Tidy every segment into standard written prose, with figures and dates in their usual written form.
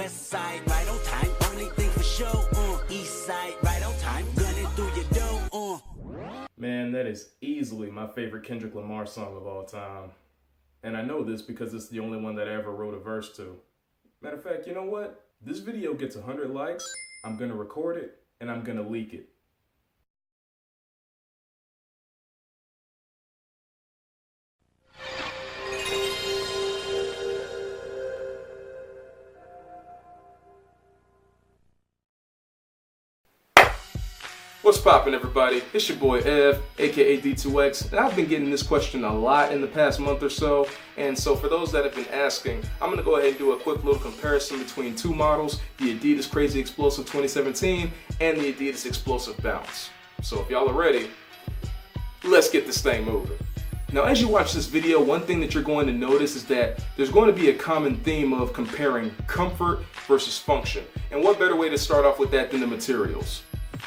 West side, right on time. Only thing for sure, east side, right on time. Gunning through your door, Man, that is easily my favorite Kendrick Lamar song of all time. And I know this because it's the only one that I ever wrote a verse to. Matter of fact, you know what? This video gets 100 likes, I'm gonna record it, and I'm gonna leak it. What's poppin', everybody? It's your boy Ev, aka D2X, and I've been getting this question a lot in the past month or so. And so for those that have been asking, I'm gonna go ahead and do a quick little comparison between two models, the Adidas Crazy Explosive 2017 and the Adidas Explosive Bounce. So if y'all are ready, let's get this thing moving. Now, as you watch this video, one thing that you're going to notice is that there's going to be a common theme of comparing comfort versus function. And what better way to start off with that than the materials?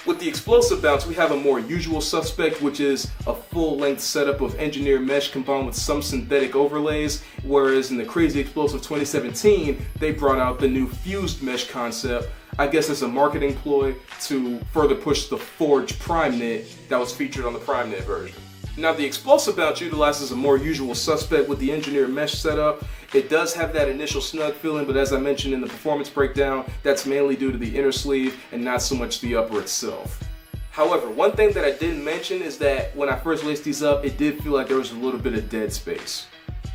With the Explosive Bounce, we have a more usual suspect, which is a full-length setup of engineered mesh combined with some synthetic overlays, whereas in the Crazy Explosive 2017, they brought out the new fused mesh concept, I guess as a marketing ploy to further push the Forge Prime Knit that was featured on the Prime Knit version. Now, the Explosive Bounce utilizes a more usual suspect with the engineered mesh setup. It does have that initial snug feeling, but as I mentioned in the performance breakdown, that's mainly due to the inner sleeve and not so much the upper itself. However, one thing that I didn't mention is that when I first laced these up, it did feel like there was a little bit of dead space.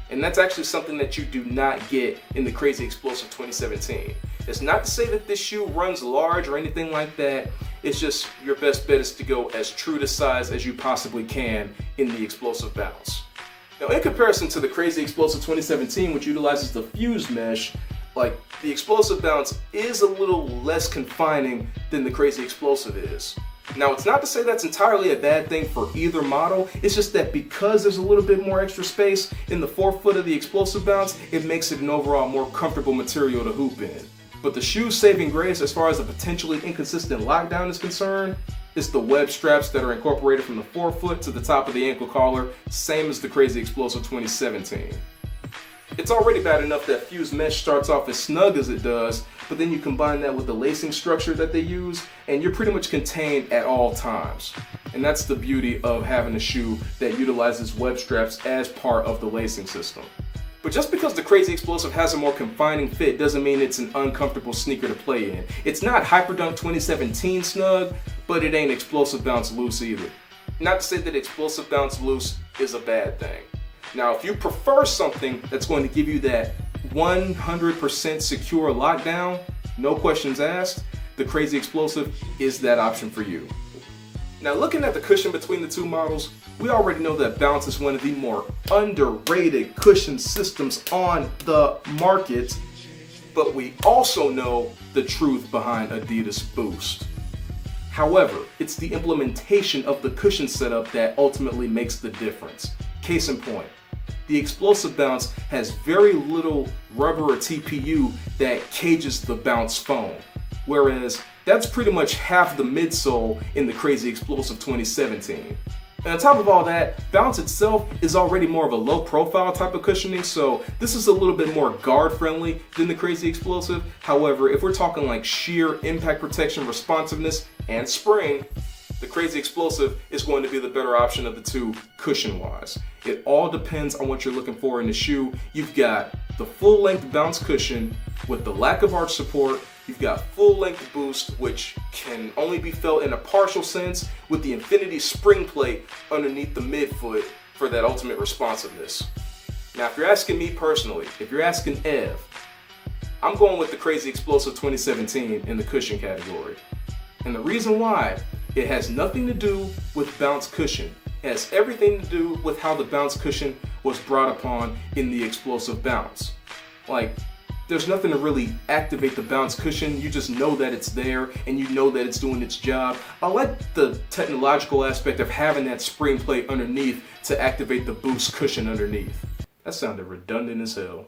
And that's actually something that you do not get in the Crazy Explosive 2017. It's not to say that this shoe runs large or anything like that. It's just your best bet is to go as true to size as you possibly can in the Explosive Bounce. Now, in comparison to the Crazy Explosive 2017, which utilizes the fused mesh, like the Explosive Bounce is a little less confining than the Crazy Explosive is. Now, it's not to say that's entirely a bad thing for either model. It's just that because there's a little bit more extra space in the forefoot of the Explosive Bounce, it makes it an overall more comfortable material to hoop in. But the shoe's saving grace as far as a potentially inconsistent lockdown is concerned is the web straps that are incorporated from the forefoot to the top of the ankle collar, same as the Crazy Explosive 2017. It's already bad enough that fused mesh starts off as snug as it does, but then you combine that with the lacing structure that they use, and you're pretty much contained at all times. And that's the beauty of having a shoe that utilizes web straps as part of the lacing system. But just because the Crazy Explosive has a more confining fit doesn't mean it's an uncomfortable sneaker to play in. It's not Hyperdunk 2017 snug, but it ain't Explosive Bounce loose either. Not to say that Explosive Bounce loose is a bad thing. Now, if you prefer something that's going to give you that 100% secure lockdown, no questions asked, the Crazy Explosive is that option for you. Now, looking at the cushion between the two models, we already know that Bounce is one of the more underrated cushion systems on the market, but we also know the truth behind Adidas Boost. However, it's the implementation of the cushion setup that ultimately makes the difference. Case in point, the Explosive Bounce has very little rubber or TPU that cages the Bounce foam, whereas that's pretty much half the midsole in the Crazy Explosive 2017. And on top of all that, Bounce itself is already more of a low profile type of cushioning, so this is a little bit more guard friendly than the Crazy Explosive. However, if we're talking like sheer impact protection, responsiveness, and spring, the Crazy Explosive is going to be the better option of the two cushion wise. It all depends on what you're looking for in the shoe. You've got the full length Bounce cushion with the lack of arch support. You've got full-length Boost, which can only be felt in a partial sense with the Infinity spring plate underneath the midfoot for that ultimate responsiveness. Now, if you're asking me personally, if you're asking Ev, I'm going with the Crazy Explosive 2017 in the cushion category. And the reason why, it has nothing to do with Bounce cushion. It has everything to do with how the Bounce cushion was brought upon in the Explosive Bounce. Like, there's nothing to really activate the Bounce cushion. You just know that it's there and you know that it's doing its job. I like the technological aspect of having that spring plate underneath to activate the Boost cushion underneath. That sounded redundant as hell.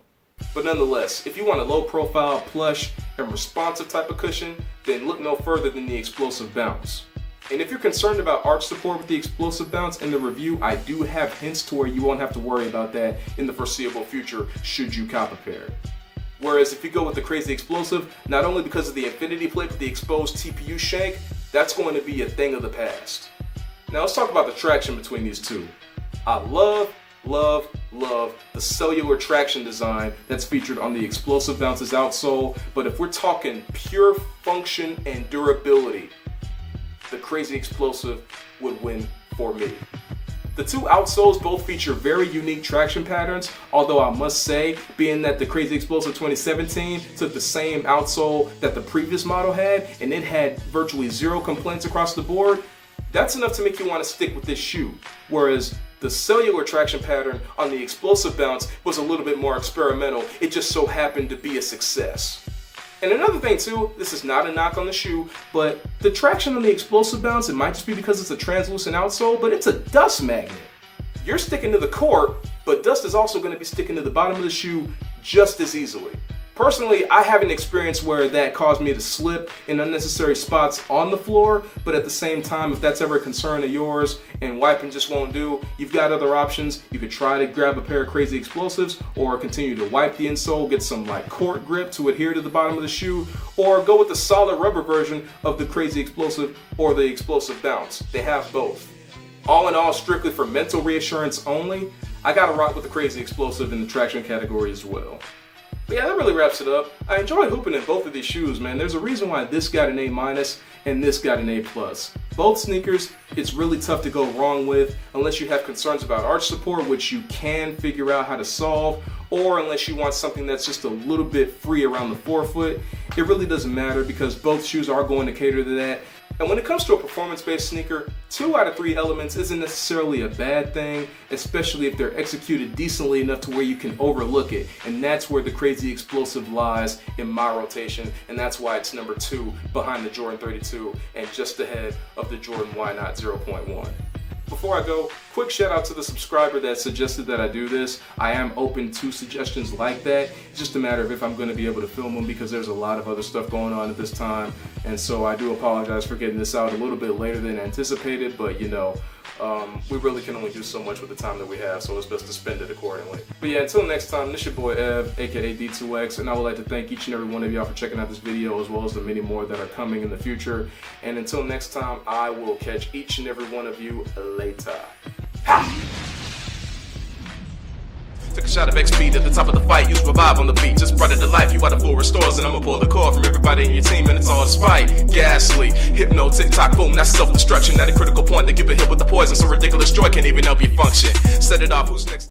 But nonetheless, if you want a low profile, plush, and responsive type of cushion, then look no further than the Explosive Bounce. And if you're concerned about arch support with the Explosive Bounce in the review, I do have hints to where you won't have to worry about that in the foreseeable future should you cop a pair. Whereas if you go with the Crazy Explosive, not only because of the infinity plate but the exposed TPU shank, that's going to be a thing of the past. Now let's talk about the traction between these two. I love the cellular traction design that's featured on the Explosive Bounce's outsole, but if we're talking pure function and durability, the Crazy Explosive would win for me. The two outsoles both feature very unique traction patterns, although I must say, being that the Crazy Explosive 2017 took the same outsole that the previous model had, and it had virtually zero complaints across the board, that's enough to make you want to stick with this shoe. Whereas the cellular traction pattern on the Explosive Bounce was a little bit more experimental. It just so happened to be a success. And another thing too, this is not a knock on the shoe, but the traction on the Explosive Bounce, it might just be because it's a translucent outsole, but it's a dust magnet. You're sticking to the court, but dust is also going to be sticking to the bottom of the shoe just as easily. Personally, I haven't experienced where that caused me to slip in unnecessary spots on the floor, but at the same time, if that's ever a concern of yours and wiping just won't do, you've got other options. You could try to grab a pair of Crazy Explosives or continue to wipe the insole, get some like court grip to adhere to the bottom of the shoe, or go with the solid rubber version of the Crazy Explosive or the Explosive Bounce. They have both. All in all, strictly for mental reassurance only, I gotta rock with the Crazy Explosive in the traction category as well. But yeah, that really wraps it up. I enjoy hooping in both of these shoes, man. There's a reason why this got an A- and this got an A+. Both sneakers, it's really tough to go wrong with unless you have concerns about arch support, which you can figure out how to solve, or unless you want something that's just a little bit free around the forefoot. It really doesn't matter because both shoes are going to cater to that. And when it comes to a performance-based sneaker, 2 out of 3 elements isn't necessarily a bad thing, especially if they're executed decently enough to where you can overlook it. And that's where the Crazy Explosive lies in my rotation, and that's why it's number 2 behind the Jordan 32 and just ahead of the Jordan Why Not 0.1. Before I go, quick shout out to the subscriber that suggested that I do this. I am open to suggestions like that. It's just a matter of if I'm going to be able to film them because there's a lot of other stuff going on at this time. And so I do apologize for getting this out a little bit later than anticipated, but you know, we really can only do so much with the time that we have, so it's best to spend it accordingly. But yeah, until next time, this is your boy Ev, aka D2X, and I would like to thank each and every one of y'all for checking out this video as well as the many more that are coming in the future. And until next time, I will catch each and every one of you later. Took a shot of XP at the top of the fight, used revive on the beat, just brought it to life. You out of full restores, and I'ma pull the cord from everybody in your team, and it's all despite. Ghastly, hypno, tick-tock, boom, that's self-destruction. At a critical point, they give a hit with the poison, so ridiculous joy can't even help you function. Set it off, who's next?